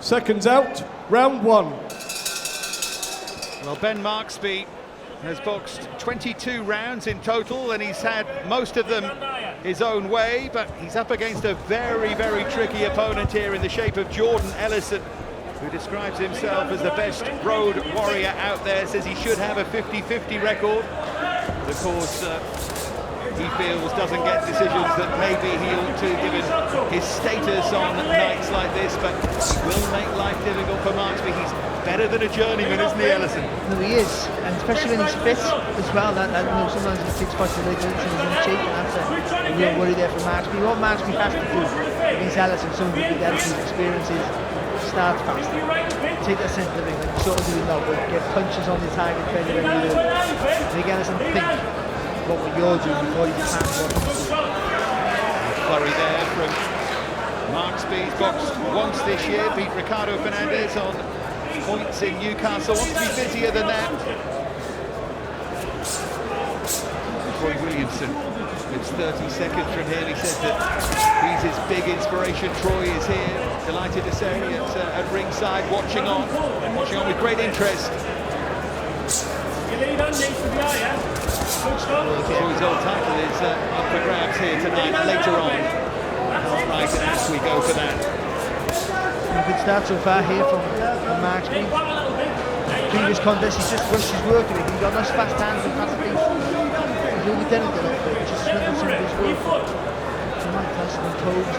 Seconds out, round one. Well, Ben Marksby has boxed 22 rounds in total, and he's had most of them his own way, but he's up against a very, very tricky opponent here in the shape of Jordan Ellison, who describes himself as the best road warrior out there, says he should have a 50-50 record. But of course, he feels doesn't get decisions that maybe he ought to, given his status on nights like this, but he will make life difficult for Marksby. He's better than a journeyman, isn't he, Ellison? No, he is, and especially when he's fit as well. That you know, sometimes he takes quite the legs and he's in shape, and that's a real worry there for Marksby. What Marksby has to do against Ellison, some of Ellison's experiences, start fast, take that centre of the ring, like sort of doing now, but get punches on the target very, very early. Make Ellison think what you're doing before you can what he's doing. Flurry there from Marksby. He's boxed once this year, beat Ricardo Fernandez on points in Newcastle. Wants to be busier than that. Troy Williamson, it's 30 seconds from him. He says that he's his big inspiration. Troy is here, delighted to say, at ringside, watching on with great interest. Troy's old title is up for grabs here tonight, later on. Right, as we go for that. A good start so far here from Marksby. Previous contest, he's just rushed his work a bit. He's got nice fast hands and fast feet. He's overdone it a little bit, just swinging some of his work. So Mike Tyson imposed.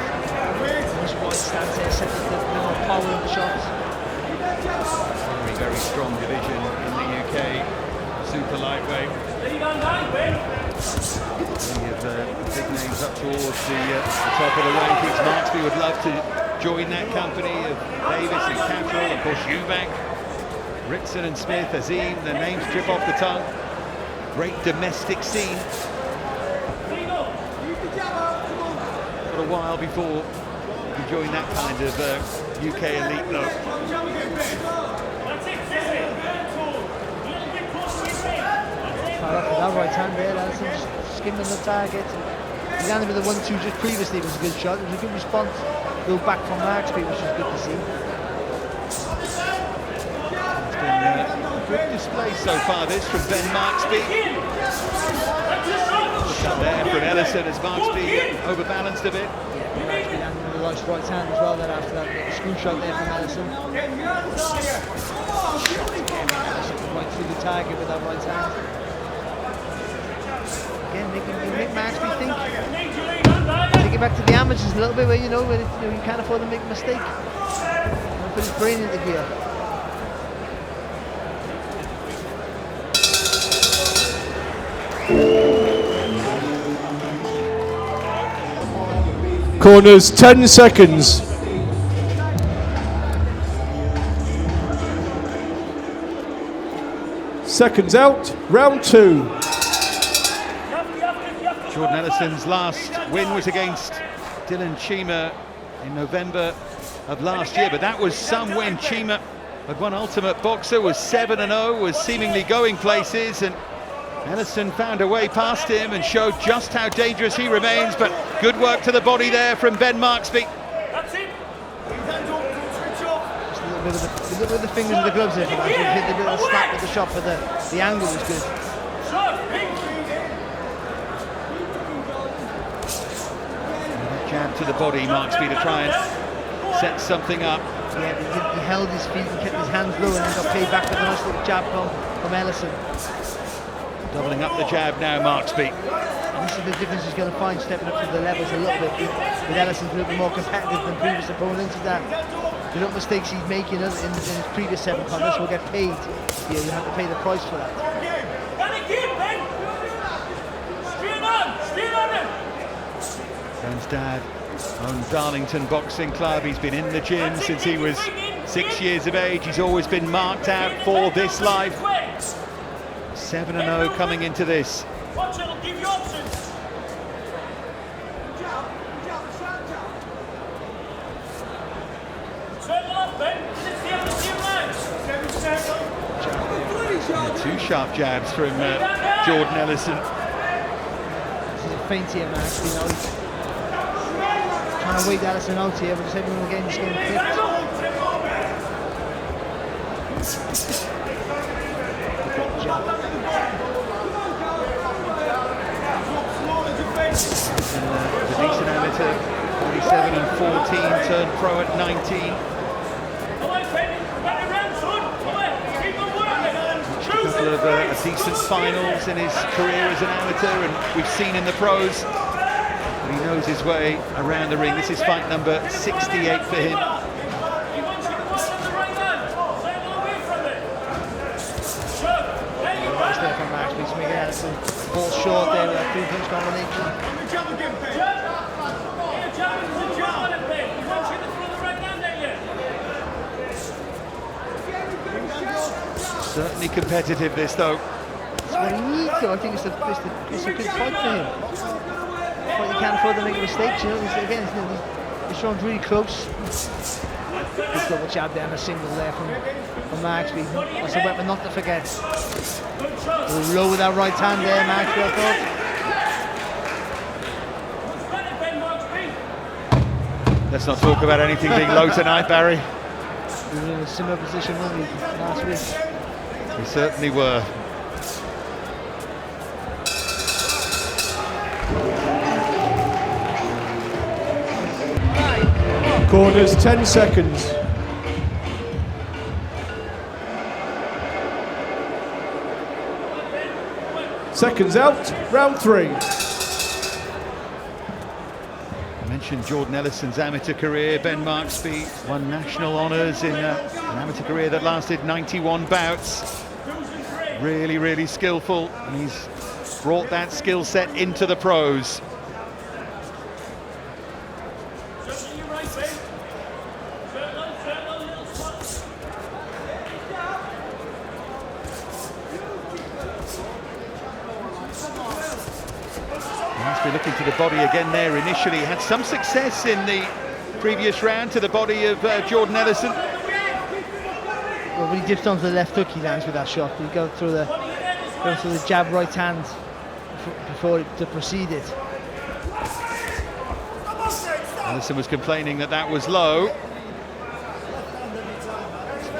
Nice wide stance there, set up the more power in the shots. Very, very strong division in the UK, super lightweight. Many of the big names up towards the top of the rankings. Marksby would love to join that company of Davis and Catterall, of course Eubank, Rickson and Smith, Azim, the names trip off the tongue. Great domestic scene. Got a while before you can join that kind of UK elite though. That right hand there, Ellison skimming the target. He landed with a 1-2 just previously. It was a good shot. It was a good response. Go back from Marksby, which was good to see. It's been a good display so far, this from Ben Marksby. Shot there from Ellison as Marksby overbalanced a bit. Yeah, Marksby landed with a nice right hand as well. Then after that, a screw shot there from Ellison. Ellison right through the target with that right hand. Again, make Marksby think. Take it back to the amateurs a little bit, where you can't afford to make a mistake. Put his brain into gear. Corners, 10 seconds. Seconds out, round two. Jordan Ellison's last win was against Dylan Chima in November of last year, but that was some win. Chima had won Ultimate Boxer, was 7-0, was seemingly going places, and Ellison found a way past him and showed just how dangerous he remains, but good work to the body there from Ben Marksby. That's it. Just a little bit of the fingers of the gloves there for that. He hit the little slap with the shot, but the angle was good. Jab to the body, Marksby, to try and set something up. Yeah, he held his feet and kept his hands low, and then got paid back with a nice little jab from Ellison. Doubling up the jab now, Marksby. And this is the difference he's going to find, stepping up to the levels a little bit. With Ellison a little bit more competitive than previous opponents. Is that the little mistakes he's making in his previous 7 contests will get paid. Yeah, you have to pay the price for that. Ben's dad owns Darlington Boxing Club. He's been in the gym since he was 6 years of age. He's always been marked out for this life. 7-0 coming into this. Watch it, it'll give you options. Turn it off, Ben. It's the end of the 2 sharp jabs from Jordan Ellison. This is a feint here, Max. You know, he's trying to wait Ellison out here, but just everyone again just getting clipped. The decent amateur, 47 and 14, turned pro at 19. A couple of decent finals in his career as an amateur, and we've seen in the pros. But he knows his way around the ring. This is fight number 68 for him. Nice there from Marksby to make Ellison. Ball short there with that two-punch combination. Certainly competitive, this though. That's what he needs though. I think it's a good fight for him. But you can't afford to make mistakes, you know. He's thrown really close. Good double jab there and a single there from Marksby. That's a weapon not to forget. Low with that right hand there, Marksby, I thought. Let's not talk about anything being low tonight, Barry. We were in a similar position, weren't we, last week? We certainly were. Corners, 10 seconds. Seconds out, round 3. I mentioned Jordan Ellison's amateur career. Ben Marksby won national honours in an amateur career that lasted 91 bouts. Really, really skillful, and he's brought that skill set into the pros. Marksby looking to the body again there initially. Had some success in the previous round to the body of Jordan Ellison. Well, when he dips onto the left hook, he lands with that shot. He goes through the jab right hand before to proceed it. Ellison was complaining that that was low. A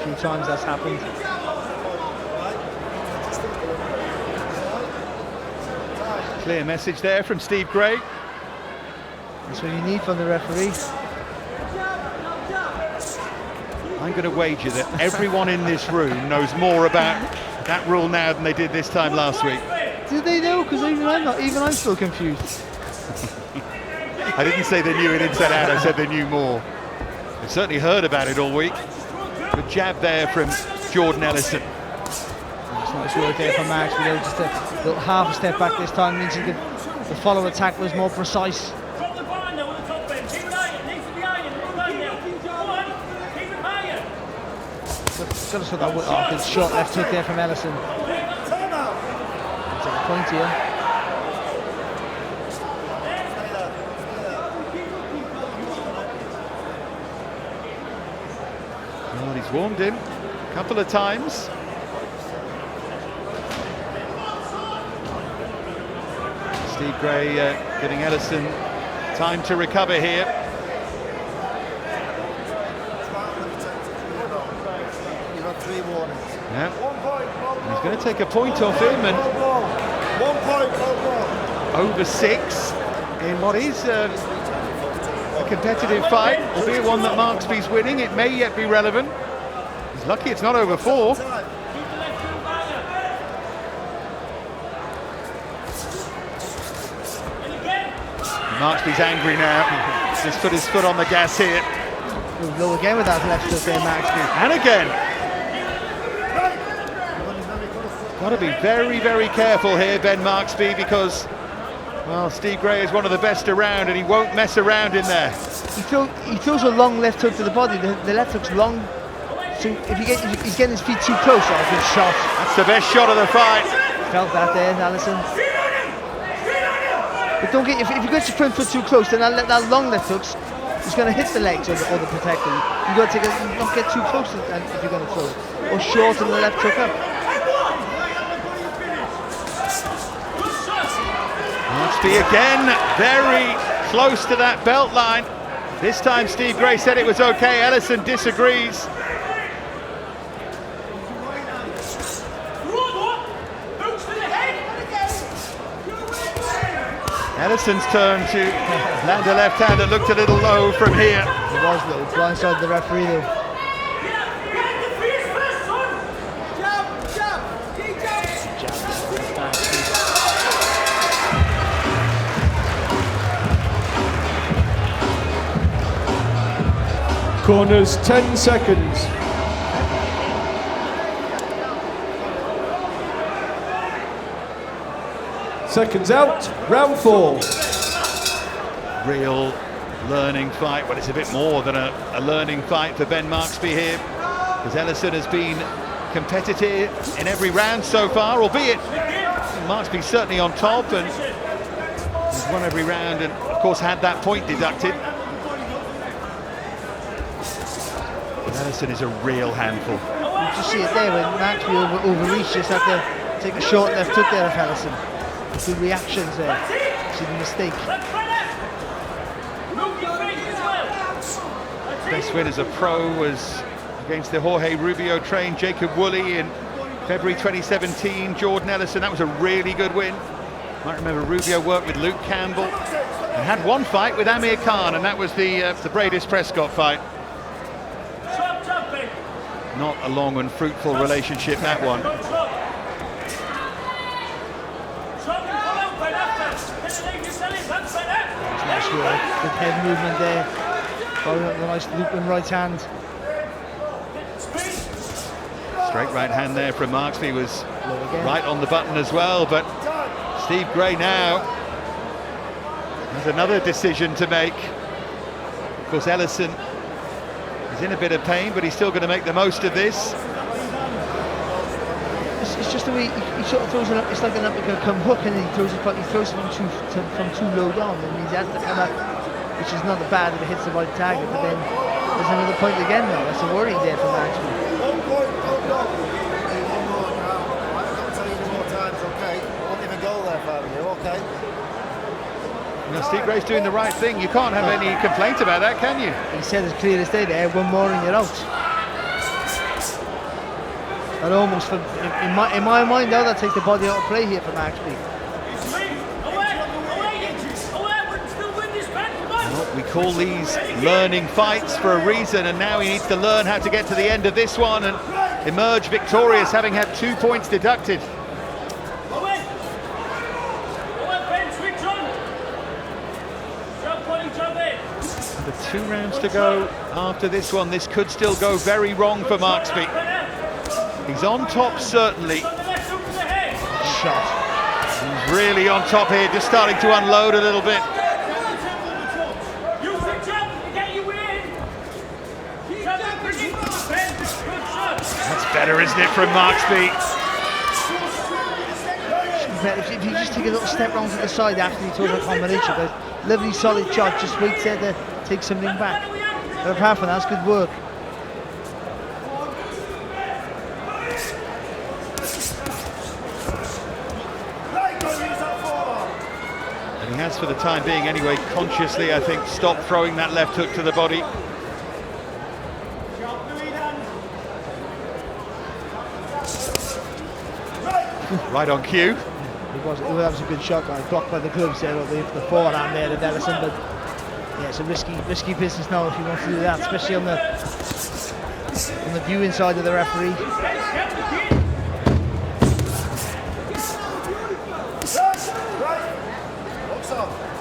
few times that's happened. Clear message there from Steve Gray. That's what you need from the referee. I'm going to wager that everyone in this room knows more about that rule now than they did this time last week. Did they know? Because even I'm still confused. I didn't say they knew it inside out, I said they knew more. They've certainly heard about it all week. Good jab there from Jordan Ellison. Nice work there from Marksby, just a little half a step back this time means the follow attack was more precise. Got to sort that good shot left hook there from Ellison. Take a point here. Well, he's warmed him a couple of times. Steve Gray giving Ellison time to recover here. Yeah. And he's going to take a point off him, and 1 point, over 6 in what is a competitive fight, albeit one that Marksby's winning. It may yet be relevant. He's lucky it's not over 4. Marksby's angry now. Just put his foot on the gas here. He'll go again with that left hook there, Marksby. And again. Got to be very, very careful here, Ben Marksby, because, well, Steve Gray is one of the best around, and he won't mess around in there. He throws a long left hook to the body. The left hook's long, so if he's getting his feet too close, a good shot. That's the best shot of the fight. Felt that there, Ellison. But don't get if you get your front foot too close, then that long left hook's is going to hit the legs or the protector. You got to don't get too close if you're going to throw it, or shorten the left hook up. Marksby again, very close to that belt line. This time Steve Gray said it was okay. Ellison disagrees. Ellison's turn to land a left hand that looked a little low from here. It was a little blindside the referee though. Corners, 10 seconds. Seconds out, round 4. Real learning fight. Well, it's a bit more than a learning fight for Ben Marksby here, because Ellison has been competitive in every round so far, albeit Marksby's certainly on top and he's won every round and of course had that point deducted. Ellison is a real handful. You just see it there when Marksby overreached, just had to take a short left hook there of Ellison. Good reactions there. See the mistake. Best win as a pro was against the Jorge Rubio trained Jacob Woolley in February 2017. Jordan Ellison, that was a really good win. Might remember Rubio worked with Luke Campbell and had one fight with Amir Khan, and that was the Bradis Prescott fight. Not a long and fruitful relationship, that one. Good head movement there. Following up the nice looping right hand. Straight right hand there from Marksby was right on the button as well, but Steve Gray now has another decision to make. Of course, Ellison is in a bit of pain, but he's still going to make the most of this. It's just the way he sort of throws it up. It's like an uppercut come hook, and he throws it from too low down, and he has to come up, which is not bad if it hits the right target. But then there's another point again now. That's a worry there for Marksby. 1 point, hold on. One more now. I can't tell you more times, okay? I won't even go there, Fabio, okay? Now, Steve Gray's doing the right thing. You can't have any complaint about that, can you? He said as clear as day there, one more and you're out. And almost, in my mind now, that takes the body out of play here for Marksby. Well, we call these learning fights for a reason, and now he needs to learn how to get to the end of this one and emerge victorious, having had 2 points deducted. With 2 rounds to go after this one, this could still go very wrong for Marksby. He's on top, certainly. Shot. He's really on top here, just starting to unload a little bit. That's better, isn't it, from Marksby? If you just take a little step round to the side after he throws a combination, but lovely solid shot, just waits there to take something back. But apart from that, that's good work. And he has, for the time being anyway, consciously, I think, stopped throwing that left hook to the body. Right on cue. That was a good shot, guy. Blocked by the gloves there, the forehand there, the Ellison. But yeah, it's a risky business now if you want to do that, especially on the viewing side of the referee.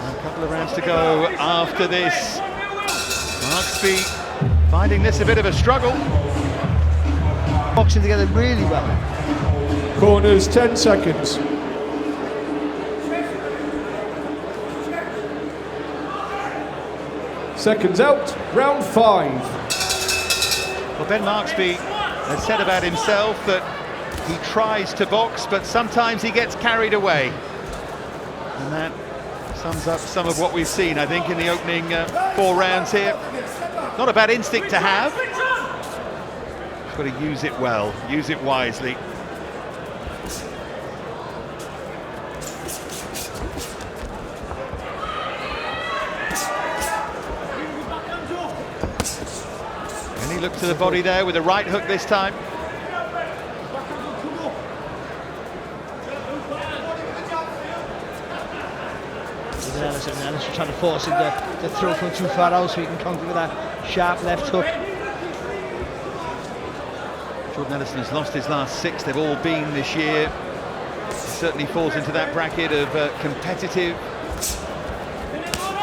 A couple of rounds to go after this. Marksby finding this a bit of a struggle. Boxing together really well. Corners, 10 seconds. Seconds out, round 5. Well, Ben Marksby has said about himself that he tries to box, but sometimes he gets carried away. And that sums up some of what we've seen, I think, in the opening 4 rounds here. Not a bad instinct to have. Just got to use it well, use it wisely. And he looked to the body there with a right hook this time. Jordan Ellison. And Ellison trying to force him to throw from too far out so he can counter with that sharp left hook. Jordan Ellison has lost his last 6. They've all been this year. He certainly falls into that bracket of competitive,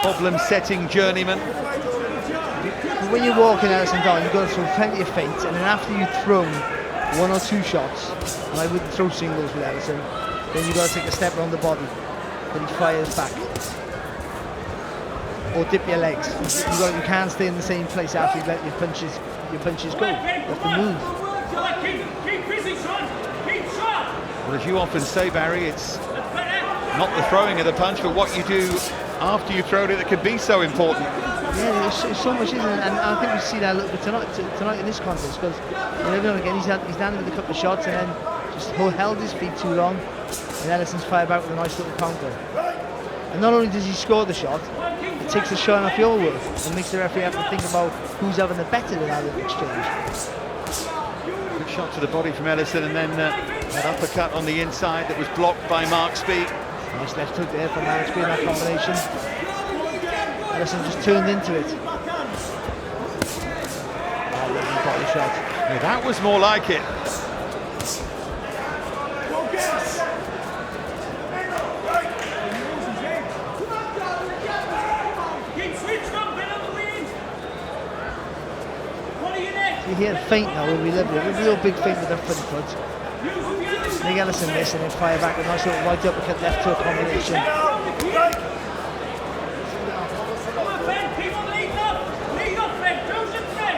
problem-setting journeyman. But when you're walking Ellison down, you've got to throw plenty of feints, and then after you've thrown 1 or 2 shots, and I wouldn't throw singles with Ellison, then you've got to take a step around the body, then he fires back. Or dip your legs. You can't stay in the same place after you let your punches go. You have to move. Keep busy, son. Keep sharp. Well, as you often say, Barry, it's not the throwing of the punch, but what you do after you've thrown it that can be so important. Yeah, there's so much, isn't it? And I think we see that a little bit tonight in this contest, because every now and again he's landed with a couple of shots and then just held his feet too long, and Ellison's fired back with a nice little counter. And not only does he score the shot, it takes the shine off your work and makes the referee have to think about who's having the better in that little exchange. Good shot to the body from Ellison, and then that uppercut on the inside that was blocked by Marksby. Nice left hook there from Marksby in that combination. Ellison just turned into it. Lovely body shot. Yeah, that was more like it. You hear a feint now, will be lovely. A real big feint with that front foot. Make Ellison miss and then fire back with a nice little right uppercut left hook combination. Come on, Ben. Keep on lead up. Lead up, Ben. Joseph, Ben.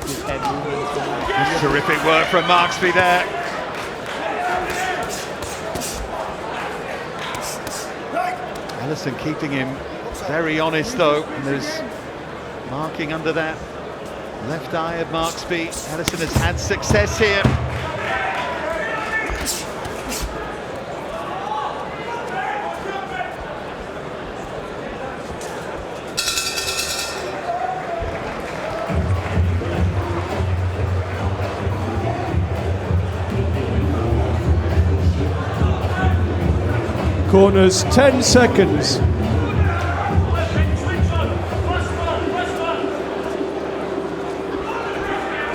Good head movement. Terrific work from Marksby there. Ellison keeping him very honest though, and there's marking under that left eye of Marksby. Ellison has had success here. Corners 10 seconds.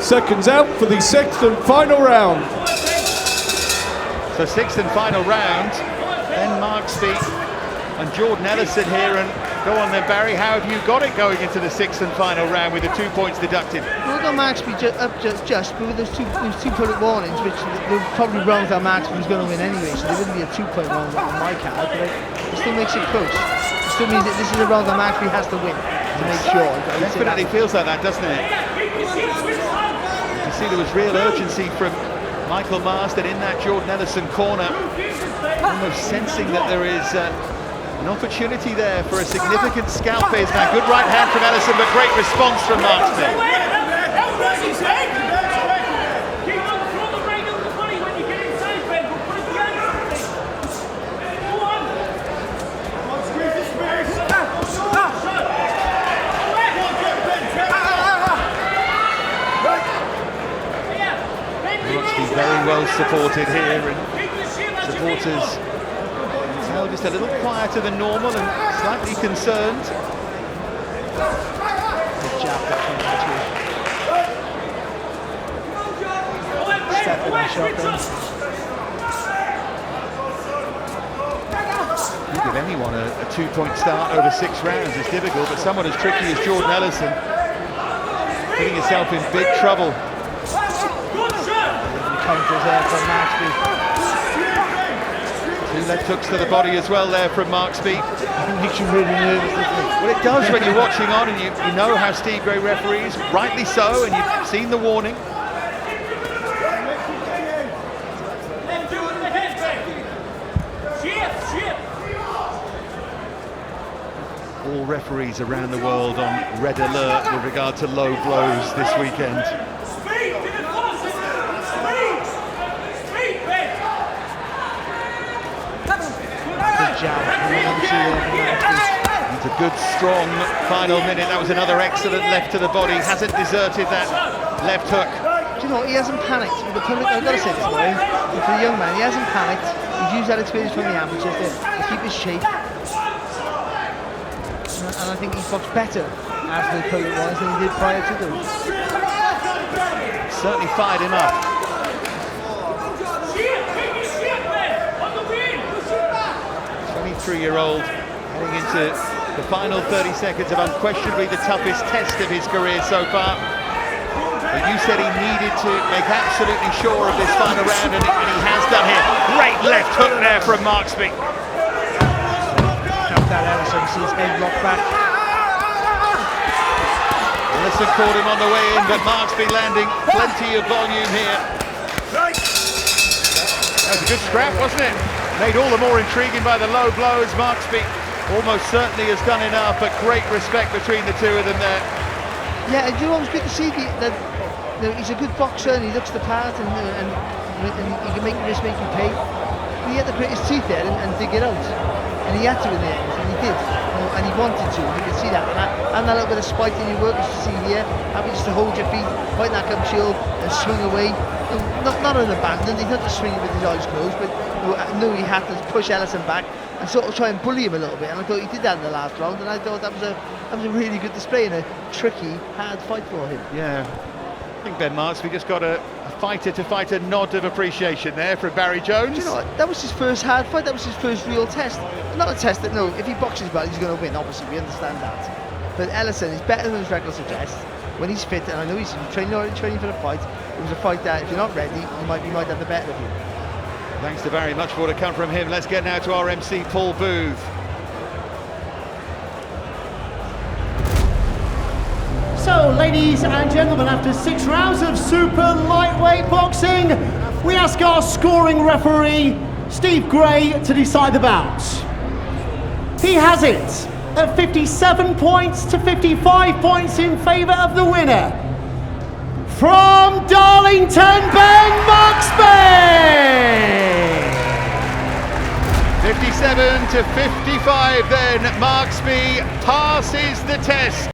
Seconds out for the 6th and final round. So 6th and final round, Ben Marksby and Jordan Ellison here, and go on then Barry, how have you got it going into the 6th and final round with the 2 points deducted? Well, got Marksby just, but with those two public warnings, which they probably wrong that Marksby was going to win anyway, so there wouldn't be a 2-point round on my card, but it still makes it close. It still means that this is a round that Marksby has to win to make sure. It definitely feels like that, doesn't it? You see there was real urgency from Michael Marsden in that Jordan Ellison corner, almost sensing that there is an opportunity there for a significant scalp phase. Now, good right hand from Ellison, but great response from Marksby. Very well supported here, and supporters tell just a little quieter than normal and slightly concerned. Good jab there from Marksby. Step in that shot then. You give anyone a 2-point start over 6 rounds is difficult, but someone as tricky as Jordan Ellison putting himself in big trouble. Counters there from Marksby. 2 left hooks to the body as well there from Marksby. It makes you really nervous, doesn't it? Well, it does when you're watching on and you know how Steve Gray referees, rightly so, and you've seen the warning. All referees around the world on red alert with regard to low blows this weekend. It's a good, strong final minute. That was another excellent left to the body. Hasn't deserted that left hook. Do you know, he hasn't panicked. I've got to say this, for a young man, he hasn't panicked. He's used that experience from the amateurs to keep his shape. And I think he's boxed better after the opponent was than he did prior to them. Certainly fired him up. 23-year-old heading into the final 30 seconds of unquestionably the toughest test of his career so far. But you said he needed to make absolutely sure of this final round, and he has done here. Great left hook there from Marksby. That Ellison sees head rock back. Ellison caught him on the way in, but Marksby landing plenty of volume here. That was a good scrap, wasn't it? Made all the more intriguing by the low blows. Marksby almost certainly has done enough, but great respect between the two of them there. Yeah, it's always good to see that he's a good boxer and he looks the part, and he can make the risk making pay. But he had to grit his teeth there and dig it out. And he had to in the end, and he did, and he wanted to. You can see that, and that little bit of spite in your work, as you see here, happy just to hold your feet, fight that come shield, and swing away. Not an abandon, he's not just swinging with his eyes closed, but knew he had to push Ellison back and sort of try and bully him a little bit. And I thought he did that in the last round, and I thought that was a really good display and a tricky, hard fight for him. Yeah, I think Ben Marksby just got a fighter-to-fighter nod of appreciation there from Barry Jones. Do you know what? That was his first hard fight, that was his first real test. Not a test that, no, if he boxes well, he's going to win, obviously, we understand that. But Ellison is better than his record suggests. When he's fit, and I know he's training for the fight, it was a fight that, if you're not ready, you might have the better of you. Thanks to Barry, much more to come from him. Let's get now to our MC, Paul Booth. So, ladies and gentlemen, after 6 rounds of super lightweight boxing, we ask our scoring referee, Steve Gray, to decide the bout. He has it at 57 points to 55 points in favour of the winner. From Darlington, Ben Marksby! 57 to 55 then, Marksby passes the test.